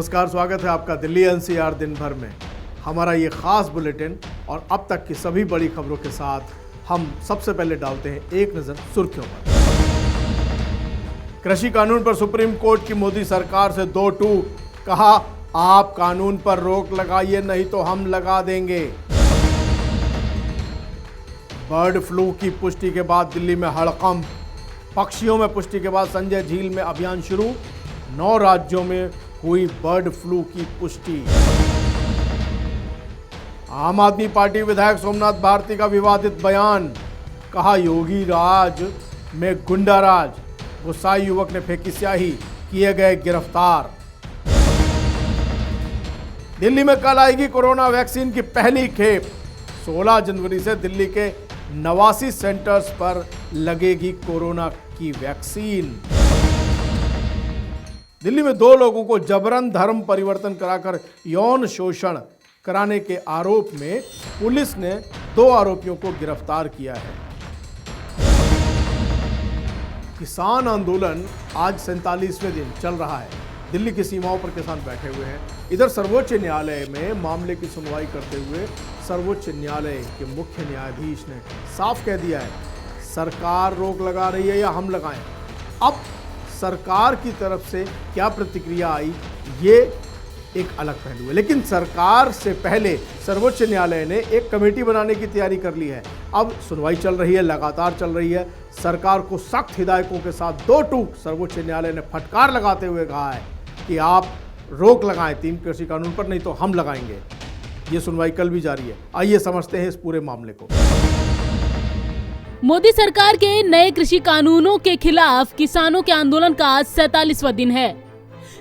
नमस्कार, स्वागत है आपका दिल्ली एनसीआर दिन भर में। हमारा ये खास बुलेटिन और अब तक की सभी बड़ी खबरों के साथ हम सबसे पहले डालते हैं एक नजर सुर्खियों पर। कृषि कानून पर सुप्रीम कोर्ट की मोदी सरकार से दो टूक, कहा आप कानून पर रोक लगाइए नहीं तो हम लगा देंगे। बर्ड फ्लू की पुष्टि के बाद दिल्ली में हड़कंप, पक्षियों में पुष्टि के बाद संजय झील में अभियान शुरू, 9 राज्यों में हुई बर्ड फ्लू की पुष्टि। आम आदमी पार्टी विधायक सोमनाथ भारती का विवादित बयान, कहा योगी राज में गुंडा राज, गुस्साई युवक ने फेंकी स्याही, किए गए गिरफ्तार। दिल्ली में कल आएगी कोरोना वैक्सीन की पहली खेप, 16 जनवरी से दिल्ली के 89 सेंटर्स पर लगेगी कोरोना की वैक्सीन। दिल्ली में 2 लोगों को जबरन धर्म परिवर्तन कराकर यौन शोषण कराने के आरोप में पुलिस ने 2 आरोपियों को गिरफ्तार किया है। किसान आंदोलन आज 47वें दिन चल रहा है। दिल्ली की सीमाओं पर किसान बैठे हुए हैं। इधर सर्वोच्च न्यायालय में मामले की सुनवाई करते हुए सर्वोच्च न्यायालय के मुख्य न्यायाधीश ने साफ कह दिया है, सरकार रोक लगा रही है या हम लगाएं। अब सरकार की तरफ से क्या प्रतिक्रिया आई, ये एक अलग पहलू है। लेकिन सरकार से पहले सर्वोच्च न्यायालय ने एक कमेटी बनाने की तैयारी कर ली है। अब सुनवाई चल रही है, लगातार चल रही है। सरकार को सख्त हिदायतों के साथ 2 टूक सर्वोच्च न्यायालय ने फटकार लगाते हुए कहा है कि आप रोक लगाएं 3 कृषि कानून पर, नहीं तो हम लगाएंगे। ये सुनवाई कल भी जारी है। आइए समझते हैं इस पूरे मामले को। मोदी सरकार के नए कृषि कानूनों के खिलाफ किसानों के आंदोलन का 47वां दिन है।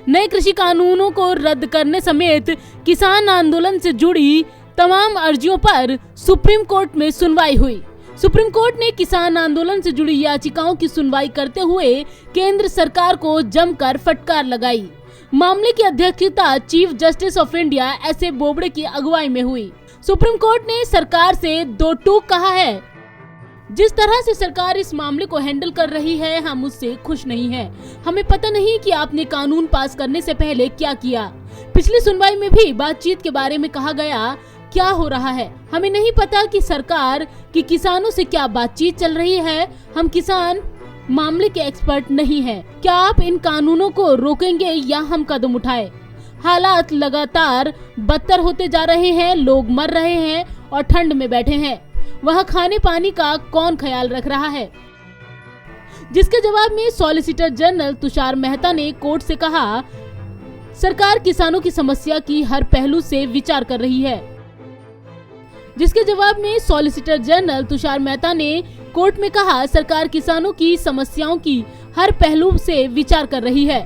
नए कृषि कानूनों को रद्द करने समेत किसान आंदोलन से जुड़ी तमाम अर्जियों पर सुप्रीम कोर्ट में सुनवाई हुई। सुप्रीम कोर्ट ने किसान आंदोलन से जुड़ी याचिकाओं की सुनवाई करते हुए केंद्र सरकार को जमकर फटकार लगाई। मामले की अध्यक्षता chief justice of India एस.ए. Bobde की अगुवाई में हुई। सुप्रीम कोर्ट ने सरकार से 2 टूक कहा है, जिस तरह से सरकार इस मामले को हैंडल कर रही है हम उससे खुश नहीं हैं। हमें पता नहीं कि आपने कानून पास करने से पहले क्या किया। पिछली सुनवाई में भी बातचीत के बारे में कहा गया, क्या हो रहा है हमें नहीं पता कि सरकार की किसानों से क्या बातचीत चल रही है। हम किसान मामले के एक्सपर्ट नहीं हैं। क्या आप इन कानूनों को रोकेंगे या हम कदम उठाए? हालात लगातार बदतर होते जा रहे हैं, लोग मर रहे हैं और ठंड में बैठे हैं। वह खाने पानी का कौन ख्याल रख रहा है? जिसके जवाब में सॉलिसिटर जनरल तुषार मेहता ने कोर्ट से कहा, सरकार किसानों की समस्या की हर पहलू से विचार कर रही है। जिसके जवाब में सॉलिसिटर जनरल तुषार मेहता ने कोर्ट में कहा, सरकार किसानों की समस्याओं की हर पहलू से विचार कर रही है।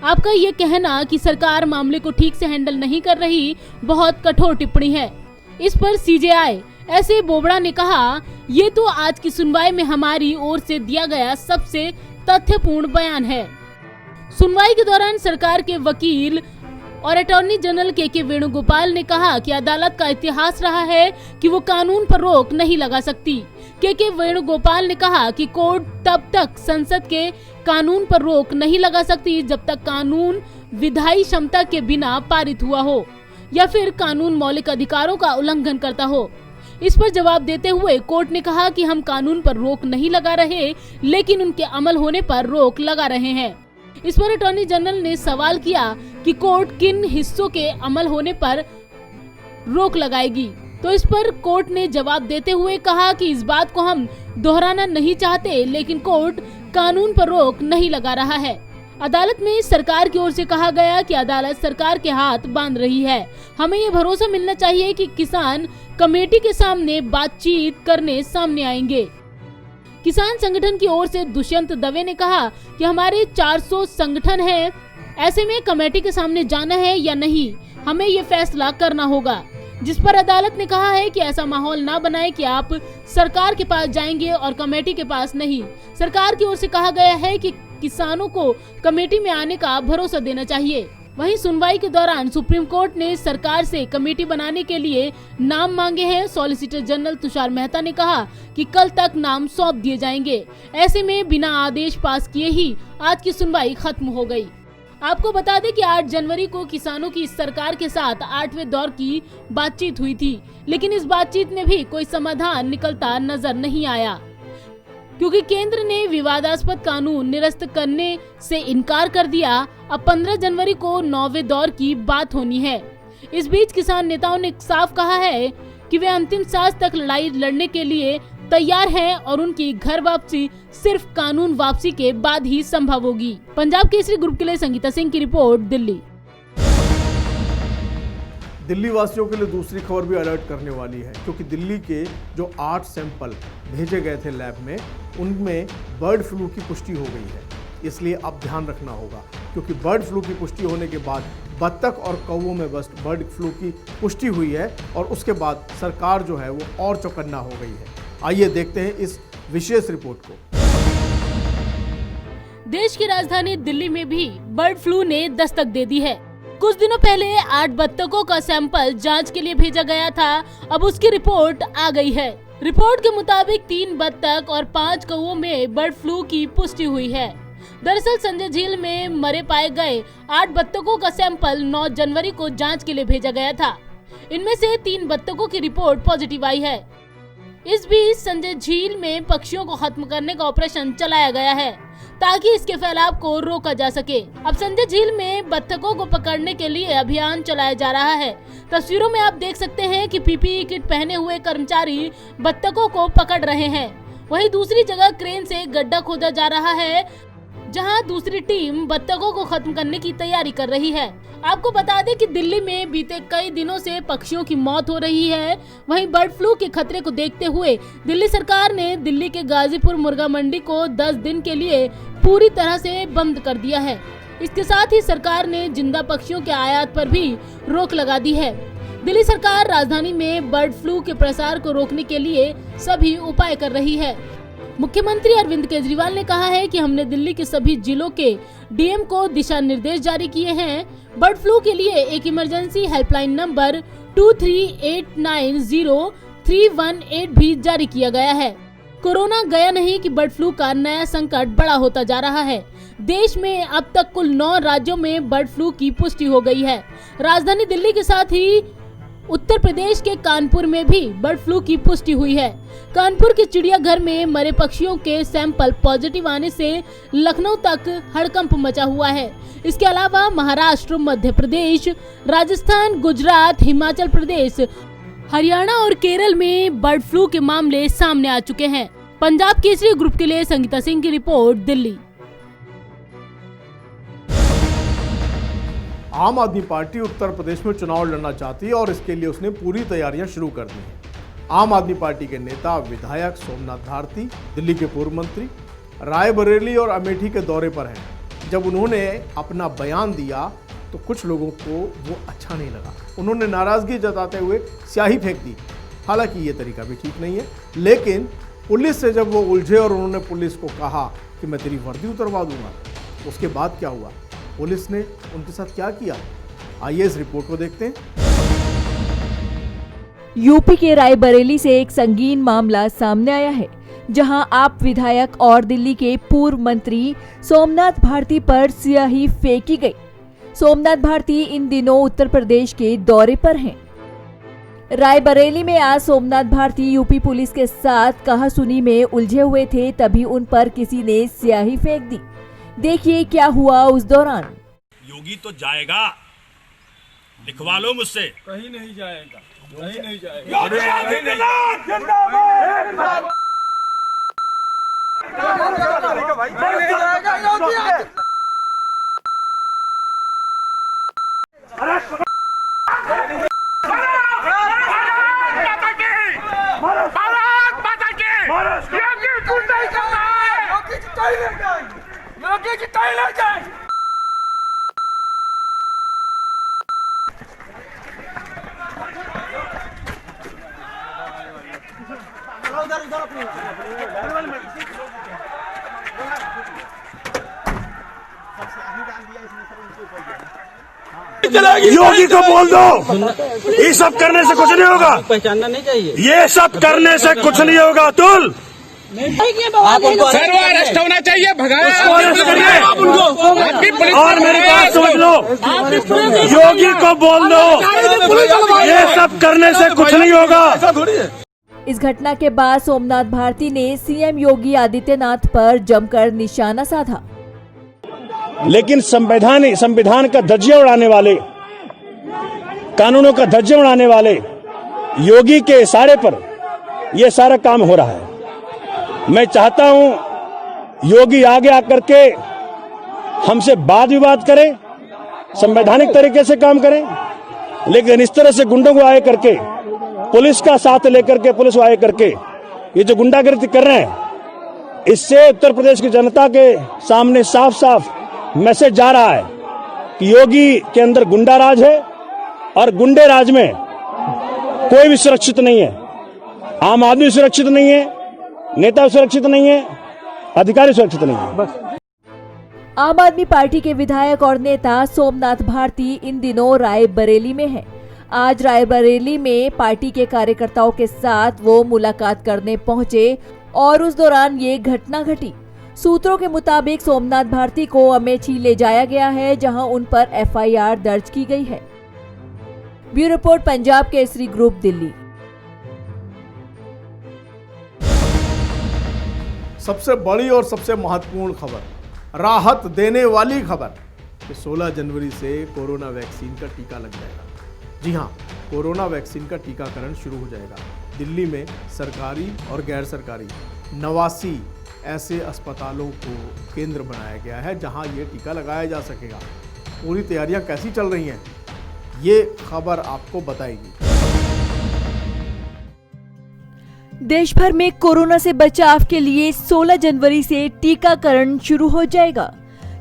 आपका ये कहना कि सरकार मामले को ठीक से हैंडल नहीं कर रही, बहुत कठोर टिप्पणी है। इस पर सीजेआई एस.ए. बोबड़ा ने कहा, ये तो आज की सुनवाई में हमारी ओर से दिया गया सबसे तथ्यपूर्ण बयान है। सुनवाई के दौरान सरकार के वकील और अटॉर्नी जनरल के वेणुगोपाल ने कहा कि अदालत का इतिहास रहा है कि वो कानून पर रोक नहीं लगा सकती। के वेणुगोपाल ने कहा कि कोर्ट तब तक संसद के कानून पर रोक नहीं लगा सकती जब तक कानून विधायी क्षमता के बिना पारित हुआ हो या फिर कानून मौलिक अधिकारों का उल्लंघन करता हो। इस पर जवाब देते हुए कोर्ट ने कहा कि हम कानून पर रोक नहीं लगा रहे, लेकिन उनके अमल होने पर रोक लगा रहे हैं। इस पर अटॉर्नी जनरल ने सवाल किया कि कोर्ट किन हिस्सों के अमल होने पर रोक लगाएगी, तो इस पर कोर्ट ने जवाब देते हुए कहा कि इस बात को हम दोहराना नहीं चाहते, लेकिन कोर्ट कानून पर रोक नहीं लगा रहा है। अदालत में सरकार की ओर से कहा गया कि अदालत सरकार के हाथ बांध रही है। हमें ये भरोसा मिलना चाहिए कि किसान कमेटी के सामने बातचीत करने सामने आएंगे। किसान संगठन की ओर से दुष्यंत दवे ने कहा कि हमारे 400 संगठन हैं, ऐसे में कमेटी के सामने जाना है या नहीं, हमें ये फैसला करना होगा। जिस पर अदालत ने कहा है कि ऐसा माहौल ना बनाए कि आप सरकार के पास जाएंगे और कमेटी के पास नहीं। सरकार की ओर से कहा गया है कि किसानों को कमेटी में आने का भरोसा देना चाहिए। वहीं सुनवाई के दौरान सुप्रीम कोर्ट ने सरकार से कमेटी बनाने के लिए नाम मांगे हैं। सॉलिसिटर जनरल तुषार मेहता ने कहा कि कल तक नाम सौंप दिए जाएंगे। ऐसे में बिना आदेश पास किए ही आज की सुनवाई खत्म हो गई। आपको बता दें कि 8 जनवरी को किसानों की सरकार के साथ 8वें दौर की बातचीत हुई थी, लेकिन इस बातचीत में भी कोई समाधान निकलता नजर नहीं आया, क्योंकि केंद्र ने विवादास्पद कानून निरस्त करने से इनकार कर दिया। अब 15 जनवरी को 9वें दौर की बात होनी है। इस बीच किसान नेताओं ने साफ कहा है कि वे अंतिम सांस तक लड़ाई लड़ने के लिए तैयार हैं और उनकी घर वापसी सिर्फ कानून वापसी के बाद ही संभव होगी। पंजाब केसरी ग्रुप के लिए संगीता सिंह की रिपोर्ट, दिल्ली। दिल्ली वासियों के लिए दूसरी खबर भी अलर्ट करने वाली है, क्योंकि दिल्ली के जो 8 सैंपल भेजे गए थे लैब में, उनमें बर्ड फ्लू की पुष्टि हो गई है। इसलिए अब ध्यान रखना होगा, क्योंकि बर्ड फ्लू की पुष्टि होने के बाद बत्तख और कौवों में बस बर्ड फ्लू की पुष्टि हुई है और उसके बाद सरकार जो है वो और चौकन्ना हो गई है। आइए देखते हैं इस विशेष रिपोर्ट को। देश की राजधानी दिल्ली में भी बर्ड फ्लू ने दस्तक दे दी है। कुछ दिनों पहले 8 बत्तखों का सैंपल जांच के लिए भेजा गया था, अब उसकी रिपोर्ट आ गई है। रिपोर्ट के मुताबिक 3 बत्तख और 5 कौवों में बर्ड फ्लू की पुष्टि हुई है। दरअसल संजय झील में मरे पाए गए 8 बत्तखों का सैंपल 9 जनवरी को जांच के लिए भेजा गया था। इनमें से 3 बत्तखों की रिपोर्ट पॉजिटिव आई है। इस बीच संजय झील में पक्षियों को खत्म करने का ऑपरेशन चलाया गया है, ताकि इसके फैलाव को रोका जा सके। अब संजय झील में बत्तखों को पकड़ने के लिए अभियान चलाया जा रहा है। तस्वीरों में आप देख सकते हैं कि पीपीई किट पहने हुए कर्मचारी बत्तखों को पकड़ रहे हैं। वहीं दूसरी जगह क्रेन से गड्ढा खोदा जा रहा है, जहां दूसरी टीम बत्तखों को खत्म करने की तैयारी कर रही है। आपको बता दें कि दिल्ली में बीते कई दिनों से पक्षियों की मौत हो रही है। वहीं बर्ड फ्लू के खतरे को देखते हुए दिल्ली सरकार ने दिल्ली के गाजीपुर मुर्गा मंडी को 10 दिन के लिए पूरी तरह से बंद कर दिया है। इसके साथ ही सरकार ने जिंदा पक्षियों के आयात पर भी रोक लगा दी है। दिल्ली सरकार राजधानी में बर्ड फ्लू के प्रसार को रोकने के लिए सभी उपाय कर रही है। मुख्यमंत्री अरविंद केजरीवाल ने कहा है कि हमने दिल्ली के सभी जिलों के डीएम को दिशा निर्देश जारी किए हैं। बर्ड फ्लू के लिए एक इमरजेंसी हेल्पलाइन नंबर 23890318 भी जारी किया गया है। कोरोना गया नहीं कि बर्ड फ्लू का नया संकट बड़ा होता जा रहा है। देश में अब तक कुल 9 राज्यों में बर्ड फ्लू की पुष्टि हो गई है। राजधानी दिल्ली के साथ ही उत्तर प्रदेश के कानपुर में भी बर्ड फ्लू की पुष्टि हुई है। कानपुर के चिड़ियाघर में मरे पक्षियों के सैंपल पॉजिटिव आने से लखनऊ तक हड़कंप मचा हुआ है। इसके अलावा महाराष्ट्र, मध्य प्रदेश, राजस्थान, गुजरात, हिमाचल प्रदेश, हरियाणा और केरल में बर्ड फ्लू के मामले सामने आ चुके हैं। पंजाब केसरी ग्रुप के लिए संगीता सिंह की रिपोर्ट, दिल्ली। आम आदमी पार्टी उत्तर प्रदेश में चुनाव लड़ना चाहती है और इसके लिए उसने पूरी तैयारियां शुरू कर दी हैं। आम आदमी पार्टी के नेता विधायक सोमनाथ भारती दिल्ली के पूर्व मंत्री रायबरेली और अमेठी के दौरे पर हैं। जब उन्होंने अपना बयान दिया तो कुछ लोगों को वो अच्छा नहीं लगा। उन्होंने नाराजगी जताते हुए स्याही फेंक दी। हालांकि ये तरीका भी ठीक नहीं है, लेकिन पुलिस से जब वो उलझे और उन्होंने पुलिस को कहा कि मैं तेरी वर्दी उतरवा दूंगा, उसके बाद क्या हुआ, पुलिस ने उनके साथ क्या किया, आइए इस रिपोर्ट को देखते हैं। यूपी के रायबरेली से एक संगीन मामला सामने आया है, जहां आप विधायक और दिल्ली के पूर्व मंत्री सोमनाथ भारती पर स्याही फेंकी गई। सोमनाथ भारती इन दिनों उत्तर प्रदेश के दौरे पर हैं। रायबरेली में आज सोमनाथ भारती यूपी पुलिस के साथ कहासुनी में उलझे हुए थे, तभी उन पर किसी ने स्याही फेंक दी। देखिए क्या हुआ उस दौरान। योगी तो जाएगा, लिखवा लो मुझसे। कहीं नहीं जाएगा, कहीं नहीं जाएगा। योगी को बोल दो, ये सब करने से कुछ नहीं होगा। पहचानना नहीं चाहिए। ये सब करने से कुछ नहीं होगा। अतुल, आप उनको सर वो अरेस्ट होना चाहिए, भगाया आप उनको। और मेरी बात समझ लो, योगी को बोल दो ये सब करने से कुछ नहीं होगा। इस घटना के बाद सोमनाथ भारती ने सीएम योगी आदित्यनाथ पर जमकर निशाना साधा। लेकिन संविधान का धज्जियां उड़ाने वाले, कानूनों का धज्जियां उड़ाने वाले योगी के इशारे पर यह सारा काम हो रहा है। मैं चाहता हूं योगी आगे आकर के हमसे वाद विवाद करें, संवैधानिक तरीके से काम करें, लेकिन इस तरह से गुंडों को आए करके, पुलिस का साथ लेकर के, पुलिस को आए करके ये जो गुंडागर्दी कर रहे हैं, इससे उत्तर प्रदेश की जनता के सामने साफ साफ मैसेज जा रहा है कि योगी के अंदर गुंडा राज है और गुंडे राज में कोई भी सुरक्षित नहीं है। आम आदमी सुरक्षित नहीं है, नेता सुरक्षित नहीं है, अधिकारी सुरक्षित नहीं है। बस आम आदमी पार्टी के विधायक और नेता सोमनाथ भारती इन दिनों रायबरेली में हैं। आज रायबरेली में पार्टी के कार्यकर्ताओं के साथ वो मुलाकात करने पहुंचे और उस दौरान ये घटना घटी। सूत्रों के मुताबिक सोमनाथ भारती को अमेठी ले जाया गया है, जहां उन पर एफआईआर दर्ज की गई है। Bureau report, Punjab Kesari group, Delhi. सबसे बड़ी और सबसे महत्वपूर्ण खबर, राहत देने वाली खबर कि 16 जनवरी से कोरोना वैक्सीन का टीका लग जाएगा। जी हाँ, कोरोना वैक्सीन का टीकाकरण शुरू हो जाएगा। दिल्ली में सरकारी और गैर सरकारी 89 ऐसे अस्पतालों को केंद्र बनाया गया है जहां ये टीका लगाया जा सकेगा। पूरी तैयारियां कैसी चल रही हैं, ये खबर आपको बताएगी। देश भर में कोरोना से बचाव के लिए 16 जनवरी से टीकाकरण शुरू हो जाएगा,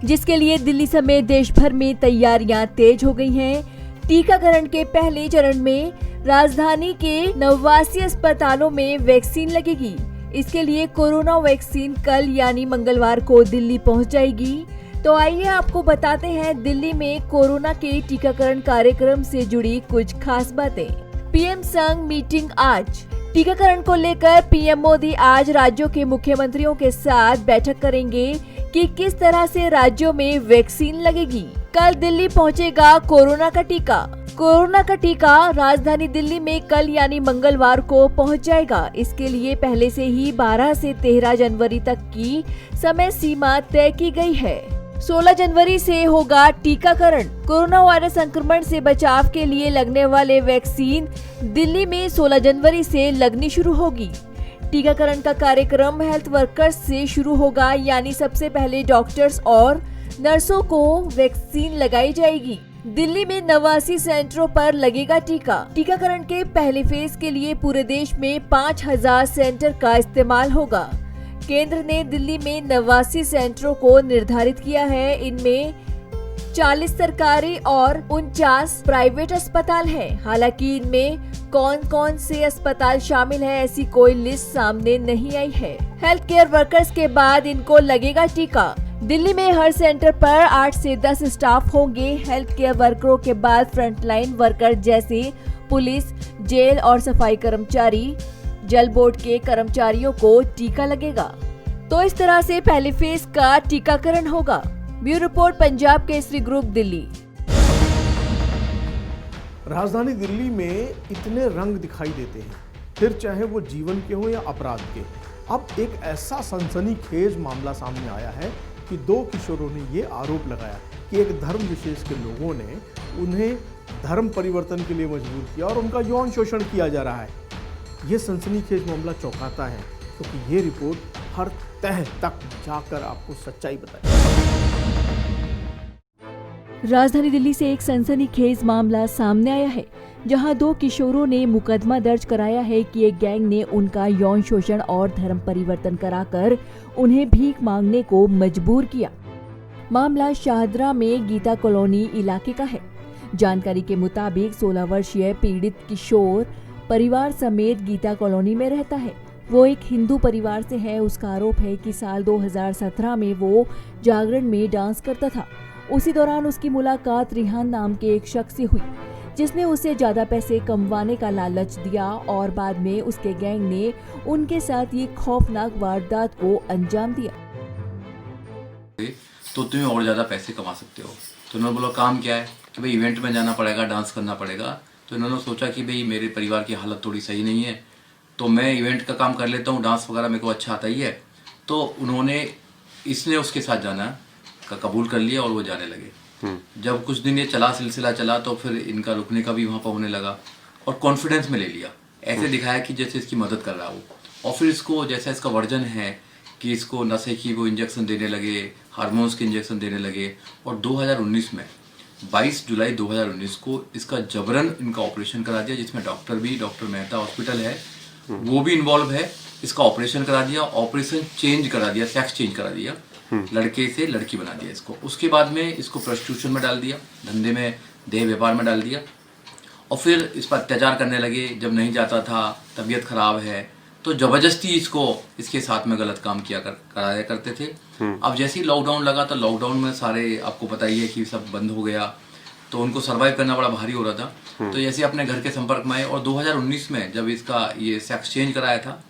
जिसके लिए दिल्ली समेत देश भर में तैयारियां तेज हो गई हैं। टीकाकरण के पहले चरण में राजधानी के 89 अस्पतालों में वैक्सीन लगेगी। इसके लिए कोरोना वैक्सीन कल यानी मंगलवार को दिल्ली पहुंच जाएगी। तो आइए आपको बताते हैं दिल्ली में कोरोना के टीकाकरण कार्यक्रम से जुड़ी कुछ खास बातें। पीएम संग मीटिंग आज। टीकाकरण को लेकर पीएम मोदी आज राज्यों के मुख्यमंत्रियों के साथ बैठक करेंगे कि किस तरह से राज्यों में वैक्सीन लगेगी। कल दिल्ली पहुंचेगा कोरोना का टीका। कोरोना का टीका राजधानी दिल्ली में कल यानी मंगलवार को पहुंच जाएगा। इसके लिए पहले से ही 12 से 13 जनवरी तक की समय सीमा तय की गई है। 16 जनवरी से होगा टीकाकरण। कोरोना वायरस संक्रमण से बचाव के लिए लगने वाले वैक्सीन दिल्ली में 16 जनवरी से लगनी शुरू होगी। टीकाकरण का कार्यक्रम हेल्थ वर्कर्स से शुरू होगा, यानी सबसे पहले डॉक्टर्स और नर्सों को वैक्सीन लगाई जाएगी। दिल्ली में 89 सेंटरों पर लगेगा टीका। टीकाकरण के पहले फेज के लिए पूरे देश में 5000 सेंटर का इस्तेमाल होगा। केंद्र ने दिल्ली में 89 सेंटरों को निर्धारित किया है। इनमें 40 सरकारी और 49 प्राइवेट अस्पताल हैं। हालांकि इनमें कौन कौन से अस्पताल शामिल है, ऐसी कोई लिस्ट सामने नहीं आई है। हेल्थ केयर वर्कर्स के बाद इनको लगेगा टीका। दिल्ली में हर सेंटर पर 8 से 10 स्टाफ होंगे। हेल्थ केयर वर्करों के बाद फ्रंटलाइन वर्कर जैसे पुलिस, जेल और सफाई कर्मचारी, जल बोर्ड के कर्मचारियों को टीका लगेगा। तो इस तरह से पहले फेज का टीकाकरण होगा। Bureau report, Punjab Kesari group, Delhi. राजधानी दिल्ली में इतने रंग दिखाई देते हैं, फिर चाहे वो जीवन के हो या अपराध के। अब एक ऐसा सनसनीखेज मामला सामने आया है कि 2 किशोरों ने ये आरोप लगाया कि एक धर्म विशेष के लोगों ने उन्हें धर्म परिवर्तन के लिए मजबूर किया और उनका यौन शोषण किया जा रहा है। ये सनसनीखेज मामला चौंकाता है क्योंकि ये रिपोर्ट हर तह तक जाकर आपको सच्चाई बताएगी। राजधानी दिल्ली से एक सनसनीखेज मामला सामने आया है, जहां 2 किशोरों ने मुकदमा दर्ज कराया है कि एक गैंग ने उनका यौन शोषण और धर्म परिवर्तन कराकर उन्हें भीख मांगने को मजबूर किया। मामला शाहदरा में गीता कॉलोनी इलाके का है। जानकारी के मुताबिक 16 वर्षीय पीड़ित किशोर परिवार समेत गीता कॉलोनी में रहता है। वो एक हिंदू परिवार से है। उसका आरोप है कि साल 2017 में वो जागरण में डांस करता था। उसी दौरान उसकी मुलाकात रिहान नाम के एक शख्स से हुई। जिसने उसे ज्यादा पैसे कमवाने का लालच दिया और बाद में उसके गैंग ने उनके साथ ये खौफनाक वारदात को अंजाम दिया। तो तुम्हें और ज़्यादा पैसे कमा सकते हो। तो उन्होंने बोला काम क्या है कि भाई इवेंट में जाना पड़ेगा, डांस करना पड़ेगा। तो इन्होंने सोचा कि भाई मेरे परिवार की हालत थोड़ी सही नहीं है, तो मैं इवेंट का काम कर लेता हूँ, डांस वगैरह मेरे को अच्छा आता ही है। तो उन्होंने इसने उसके साथ जाना का कबूल कर लिया और वो जाने लगे। जब कुछ दिन ये सिलसिला चला तो फिर इनका रुकने का भी वहाँ पर होने लगा और कॉन्फिडेंस में ले लिया, ऐसे दिखाया कि जैसे इसकी मदद कर रहा हो। और फिर इसको जैसा इसका वर्जन है कि इसको नशे की वो इंजेक्शन देने लगे, हार्मोन्स के इंजेक्शन देने लगे। और 2019 में 22 जुलाई 2019 को इसका जबरन इनका ऑपरेशन करा दिया, जिसमें डॉक्टर मेहता हॉस्पिटल है वो भी इन्वॉल्व है। इसका ऑपरेशन करा दिया, ऑपरेशन चेंज करा दिया, सेक्स चेंज करा दिया, लड़के से लड़की बना दिया इसको। उसके बाद में इसको प्रोस्टिट्यूशन में डाल दिया, धंधे में, देह व्यापार में डाल दिया। और फिर इस पर अत्याचार करने लगे। जब नहीं जाता था, तबीयत खराब है, तो जबरदस्ती इसको इसके साथ में गलत काम कराया करते थे। अब जैसे ही लॉकडाउन लगा तो लॉकडाउन में सारे आपको पता ही है कि सब बंद हो गया, तो उनको सरवाइव करना बड़ा भारी हो रहा था। तो जैसे अपने घर के संपर्क में आए और 2019 में जब इसका ये सेक्स चेंज कराया था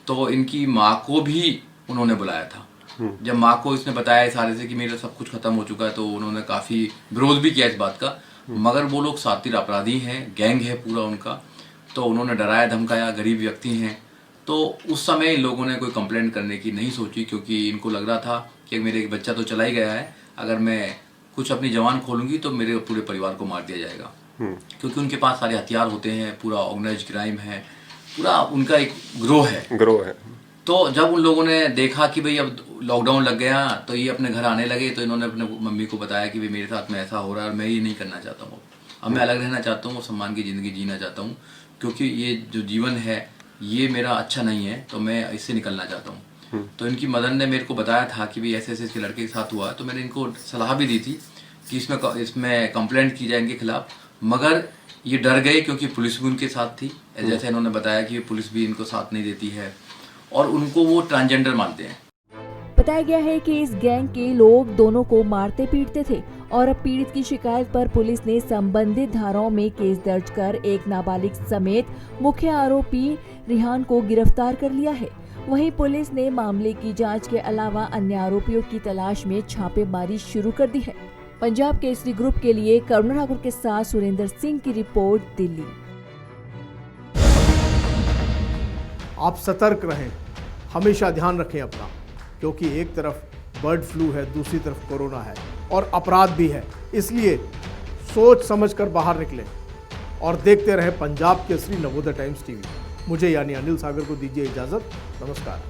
तो इनकी माँ को भी उन्होंने बुलाया था। जब माँ को इसने बताया सारे से कि मेरा सब कुछ खत्म हो चुका है, तो उन्होंने काफी विरोध भी किया इस बात का। मगर वो लोग सातिर अपराधी हैं, गैंग है पूरा उनका, तो उन्होंने डराया धमकाया, गरीब व्यक्ति हैं। तो उस समय इन लोगों ने कोई कंप्लेंट करने की नहीं सोची, क्योंकि इनको लग रहा था कि मेरे एक बच्चा तो चला ही गया है, अगर मैं कुछ अपनी जवान खोलूंगी तो मेरे पूरे परिवार को मार दिया जाएगा। क्योंकि उनके पास सारे हथियार होते हैं, पूरा ऑर्गेनाइज्ड क्राइम है, पूरा उनका एक ग्रोह है। तो जब उन लोगों ने देखा कि भाई अब लॉकडाउन लग गया तो ये अपने घर आने लगे, तो इन्होंने अपने मम्मी को बताया कि भाई मेरे साथ में ऐसा हो रहा है और मैं ये नहीं करना चाहता हूँ, अब मैं अलग रहना चाहता हूँ, सम्मान की ज़िंदगी जीना चाहता हूँ, क्योंकि ये जो जीवन है ये मेरा अच्छा नहीं है, तो मैं इससे निकलना चाहता हूँ। तो इनकी मदर ने मेरे को बताया था कि भाई ऐसे ऐसे इसके लड़के के साथ हुआ, तो मैंने इनको सलाह भी दी थी कि इसमें कंप्लेंट की जाए इनके खिलाफ। मगर ये डर गए क्योंकि पुलिस भी उनके साथ थी, जैसे इन्होंने बताया कि पुलिस भी इनको साथ नहीं देती है और उनको वो ट्रांसजेंडर मानते हैं। बताया गया है कि इस गैंग के लोग दोनों को मारते पीटते थे और अब पीड़ित की शिकायत पर पुलिस ने संबंधित धाराओं में केस दर्ज कर एक नाबालिग समेत मुख्य आरोपी रिहान को गिरफ्तार कर लिया है। वहीं पुलिस ने मामले की जांच के अलावा अन्य आरोपियों की तलाश में छापेमारी शुरू कर दी है। पंजाब केसरी ग्रुप के लिए करुणा ठाकुर के साथ सुरेंद्र सिंह की रिपोर्ट, दिल्ली। आप सतर्क रहें, हमेशा ध्यान रखें अपना, क्योंकि एक तरफ बर्ड फ्लू है, दूसरी तरफ कोरोना है और अपराध भी है। इसलिए सोच समझकर बाहर निकलें और देखते रहें पंजाब केसरी, नवोदय टाइम्स टीवी। मुझे यानी अनिल सागर को दीजिए इजाजत। नमस्कार।